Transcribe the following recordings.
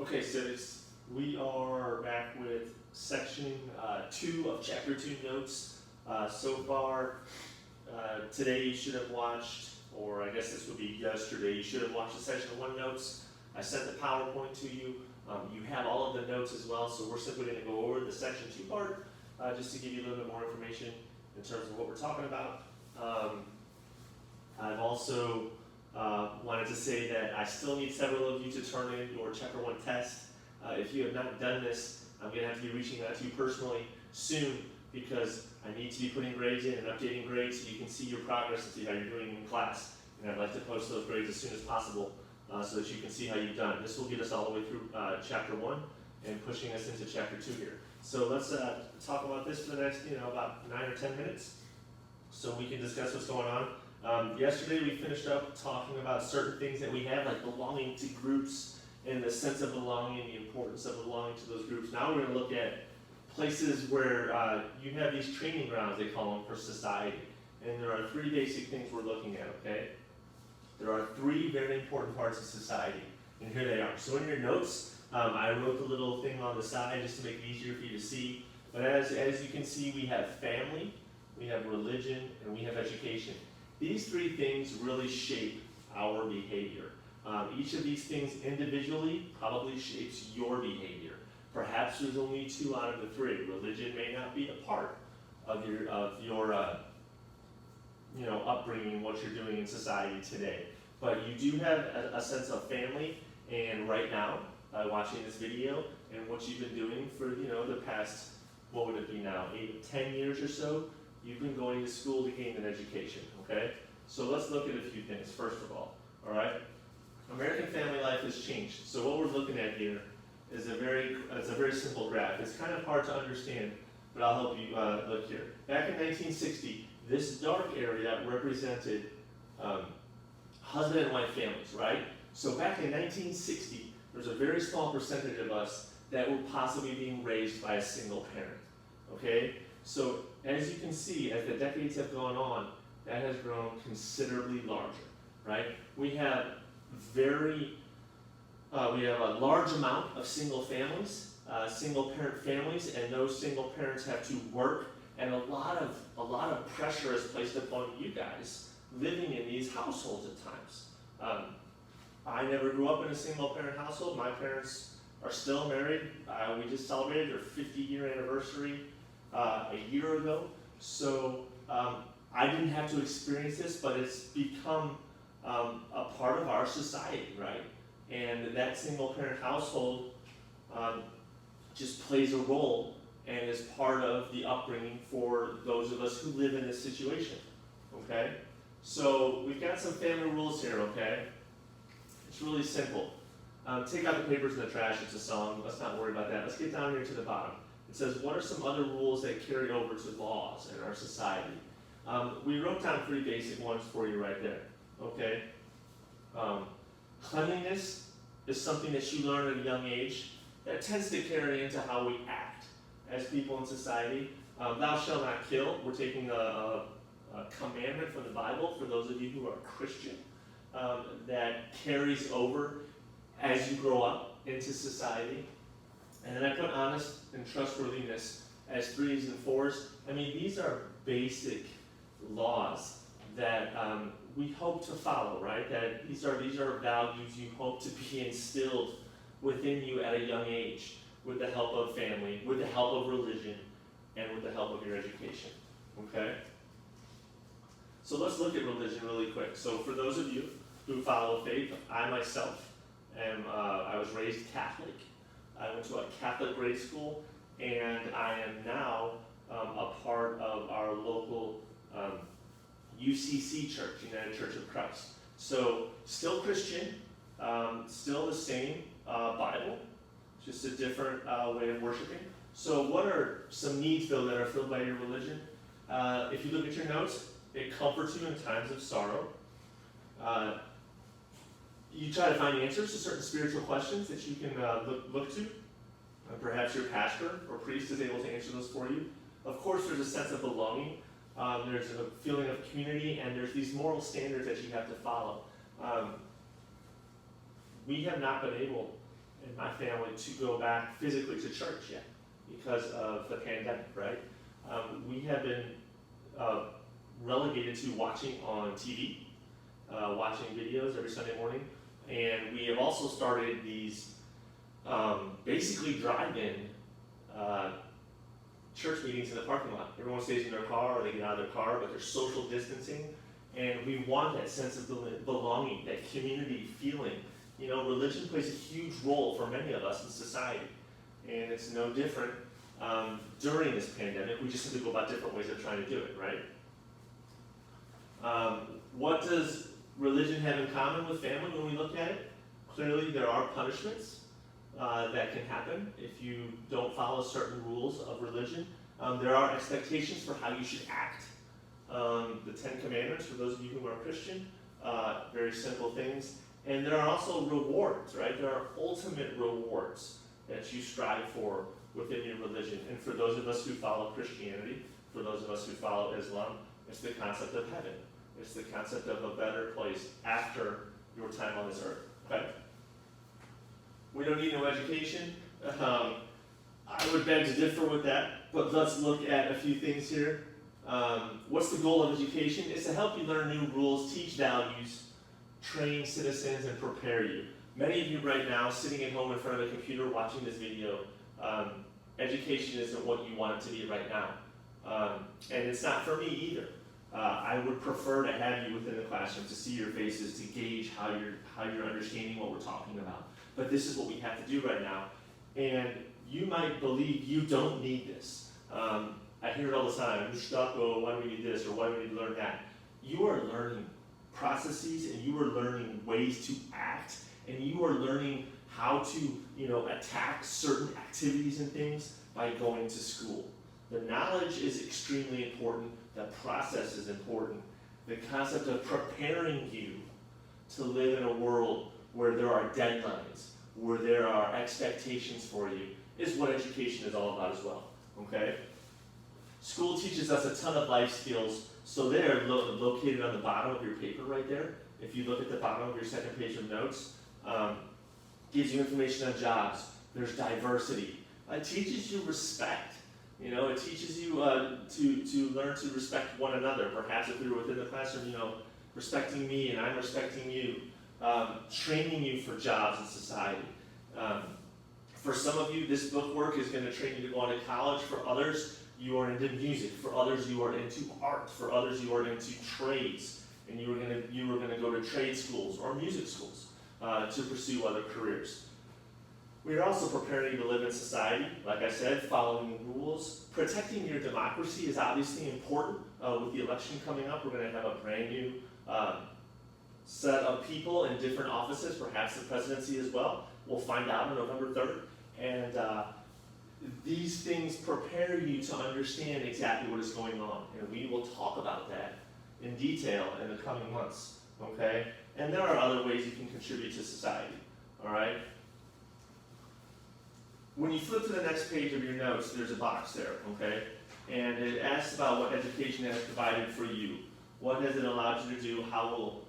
Okay, so we are back with section 2 of chapter 2 notes. So far, today you should have watched, or I guess this would be yesterday, you should have watched the section 1 notes. I sent the PowerPoint to you. You have all of the notes as well, so we're simply going to go over the section 2 part just to give you a little bit more information in terms of what we're talking about. I've also wanted to say that I still need several of you to turn in your chapter 1 test. If you have not done this, I'm going to have to be reaching out to you personally soon because I need to be putting grades in and updating grades so you can see your progress and see how you're doing in class. And I'd like to post those grades as soon as possible so that you can see how you've done. This will get us all the way through chapter 1 and pushing us into chapter 2 here. So let's talk about this for the next, about 9 or 10 minutes so we can discuss what's going on. Yesterday we finished up talking about certain things that we have, like belonging to groups and the sense of belonging and the importance of belonging to those groups. Now we're going to look at places where you have these training grounds, they call them, for society. And there are 3 basic things we're looking at, okay? There are 3 very important parts of society, and here they are. So in your notes, I wrote the little thing on the side just to make it easier for you to see. But as you can see, we have family, we have religion, and we have education. These 3 things really shape our behavior. Each of these things individually probably shapes your behavior. Perhaps there's only 2 out of the 3. Religion may not be a part of your upbringing, what you're doing in society today. But you do have a sense of family, and right now, by watching this video and what you've been doing for the past, what would it be now, 8 to 10 years or so, you've been going to school to gain an education, okay? So let's look at a few things, first of all right? American family life has changed. So what we're looking at here is a very simple graph. It's kind of hard to understand, but I'll help you look here. Back in 1960, this dark area represented husband and wife families, right? So back in 1960, there's a very small percentage of us that were possibly being raised by a single parent, okay? So as you can see, as the decades have gone on, that has grown considerably larger, right? We have a large amount of single families, single parent families, and those single parents have to work, and a lot of pressure is placed upon you guys living in these households at times. I never grew up in a single parent household. My parents are still married. We just celebrated their 50-year anniversary a year ago. So I didn't have to experience this, but it's become a part of our society, right? And that single parent household just plays a role and is part of the upbringing for those of us who live in this situation, okay? So we've got some family rules here, okay? It's really simple. Take out the papers in the trash, it's a song, let's not worry about that. Let's get down here to the bottom. It says, what are some other rules that carry over to laws in our society? We wrote down 3 basic ones for you right there, okay? Cleanliness is something that you learn at a young age that tends to carry into how we act as people in society. Thou shalt not kill. We're taking a commandment from the Bible for those of you who are Christian that carries over as you grow up into society. And then I put honest and trustworthiness as 3s and 4s. I mean, these are basic laws that we hope to follow, right? That these are values you hope to be instilled within you at a young age with the help of family, with the help of religion, and with the help of your education, okay? So let's look at religion really quick. So for those of you who follow faith, I myself I was raised Catholic. I went to a Catholic grade school, and I am now a part of our local UCC church, United Church of Christ. So still Christian, still the same Bible, just a different way of worshiping. So what are some needs, though, that are filled by your religion? If you look at your notes, it comforts you in times of sorrow. You try to find answers to certain spiritual questions that you can look to. Perhaps your pastor or priest is able to answer those for you. Of course, there's a sense of belonging. There's a feeling of community, and there's these moral standards that you have to follow. We have not been able in my family to go back physically to church yet because of the pandemic, right? We have been relegated to watching on TV, watching videos every Sunday morning, and we have also started these basically drive-in church meetings in the parking lot. Everyone stays in their car or they get out of their car, but there's social distancing, and we want that sense of belonging, that community feeling. You know, religion plays a huge role for many of us in society, and it's no different during this pandemic. We just have to go about different ways of trying to do it, right? What does religion have in common with family when we look at it? Clearly, there are punishments that can happen if you don't follow certain rules of religion. There are expectations for how you should act. The Ten Commandments, for those of you who are Christian, very simple things. And there are also rewards, right? There are ultimate rewards that you strive for within your religion. And for those of us who follow Christianity, for those of us who follow Islam, it's the concept of heaven. It's the concept of a better place after your time on this earth, okay? We don't need no education. I would beg to differ with that, but let's look at a few things here. What's the goal of education? It's to help you learn new rules, teach values, train citizens, and prepare you. Many of you right now, sitting at home in front of a computer watching this video, education isn't what you want it to be right now. And it's not for me either. I would prefer to have you within the classroom to see your faces, to gauge how you're understanding what we're talking about. But this is what we have to do right now. And you might believe you don't need this. I hear it all the time. You're stuck, oh, why do we need this, or why do we need to learn that? You are learning processes, and you are learning ways to act, and you are learning how to, attack certain activities and things by going to school. The knowledge is extremely important. The process is important. The concept of preparing you to live in a world where there are deadlines, where there are expectations for you, is what education is all about as well, okay? School teaches us a ton of life skills, so they are located on the bottom of your paper right there. If you look at the bottom of your second page of notes, gives you information on jobs. There's diversity. It teaches you respect. It teaches you to learn to respect one another. Perhaps if we were within the classroom, respecting me and I'm respecting you. Training you for jobs in society. For some of you, this bookwork is going to train you to go on to college. For others, you are into music. For others, you are into art. For others, you are into trades. And you are going to go to trade schools or music schools to pursue other careers. We are also preparing you to live in society, like I said, following rules. Protecting your democracy is obviously important. With the election coming up, we're going to have a brand new set of people in different offices, perhaps the presidency as well. We'll find out on November 3rd. And these things prepare you to understand exactly what is going on. And we will talk about that in detail in the coming months, okay? And there are other ways you can contribute to society, all right? When you flip to the next page of your notes, there's a box there, okay? And it asks about what education has provided for you. What has it allowed you to do? How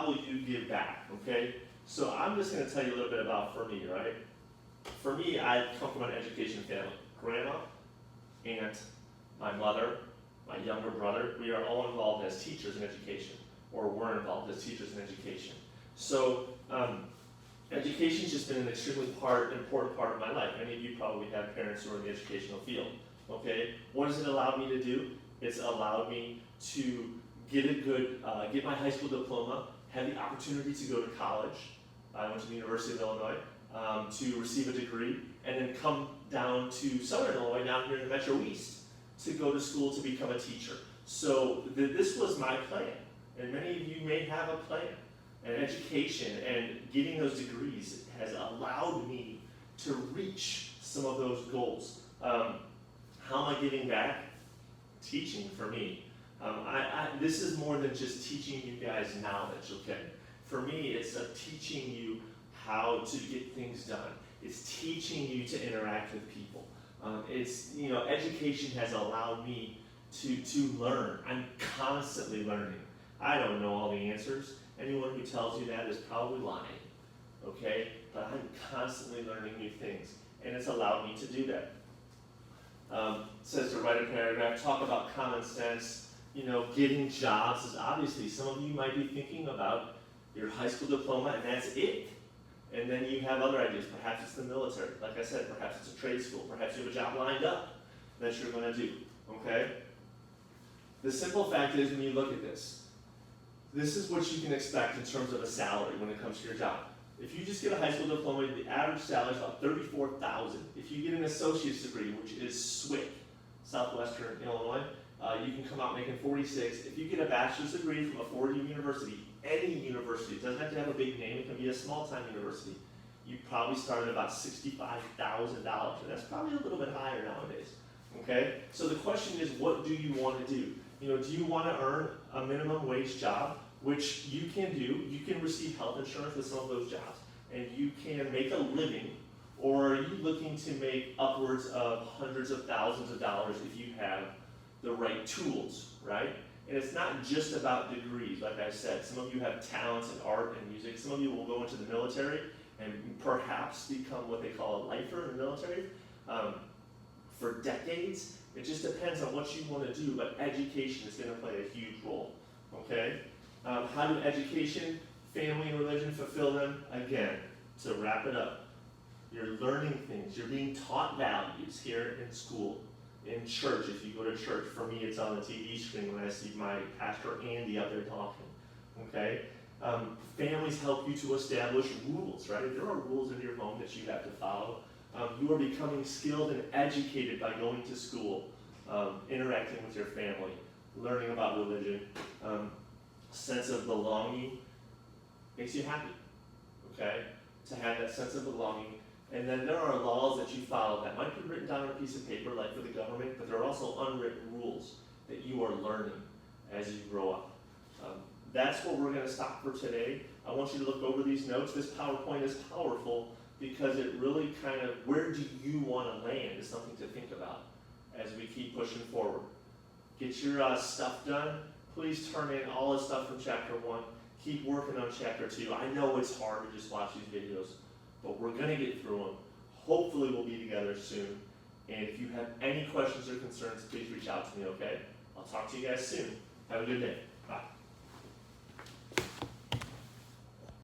will you give back, okay? So I'm just going to tell you a little bit about for me, right? For me, I come from an education family. Grandma, aunt, my mother, my younger brother, we are all involved as teachers in education, or were involved as teachers in education. So education's just been an extremely important part of my life. Many of you probably have parents who are in the educational field, okay? What has it allowed me to do? It's allowed me to get my high school diploma, have the opportunity to go to college. I went to the University of Illinois to receive a degree, and then come down to Southern Illinois, down here in the Metro East, to go to school to become a teacher. So this was my plan, and many of you may have a plan. And education and getting those degrees has allowed me to reach some of those goals. How am I giving back? Teaching for me. This is more than just teaching you guys knowledge, okay? For me, it's teaching you how to get things done. It's teaching you to interact with people. Education has allowed me to learn. I'm constantly learning. I don't know all the answers. Anyone who tells you that is probably lying. okay? But I'm constantly learning new things, and it's allowed me to do that. Says to write a paragraph, talk about common sense, getting jobs is obviously, some of you might be thinking about your high school diploma and that's it. And then you have other ideas, perhaps it's the military, like I said, perhaps it's a trade school, perhaps you have a job lined up that you're gonna do, okay? The simple fact is, when you look at this is what you can expect in terms of a salary when it comes to your job. If you just get a high school diploma, the average salary is about $34,000. If you get an associate's degree, which is SWIC, Southwestern Illinois, you can come out making $46,000. If you get a bachelor's degree from a four-year university, any university, it doesn't have to have a big name, it can be a small-time university, you probably start at about $65,000, and that's probably a little bit higher nowadays. Okay? So the question is, what do you want to do? Do you want to earn a minimum wage job, which you can do? You can receive health insurance with some of those jobs, and you can make a living, or are you looking to make upwards of hundreds of thousands of dollars if you have the right tools, right? And it's not just about degrees, like I said. Some of you have talents in art and music. Some of you will go into the military and perhaps become what they call a lifer in the military for decades. It just depends on what you want to do, but education is going to play a huge role, okay? How do education, family, and religion fulfill them? Again, to wrap it up, you're learning things. You're being taught values here in school, in church. If you go to church, for me, it's on the TV screen when I see my pastor Andy up there talking, okay? Families help you to establish rules, right? There are rules in your home that you have to follow. You are becoming skilled and educated by going to school, interacting with your family, learning about religion. Sense of belonging makes you happy, okay? To have that sense of belonging. And then there are laws that you follow that might be written down on a piece of paper, like for the government, but there are also unwritten rules that you are learning as you grow up. That's what we're going to stop for today. I want you to look over these notes. This PowerPoint is powerful because it really kind of, where do you want to land is something to think about as we keep pushing forward. Get your stuff done. Please turn in all the stuff from chapter 1. Keep working on chapter 2. I know it's hard to just watch these videos, but we're going to get through them. Hopefully we'll be together soon. And if you have any questions or concerns, please reach out to me, okay? I'll talk to you guys soon. Have a good day. Bye.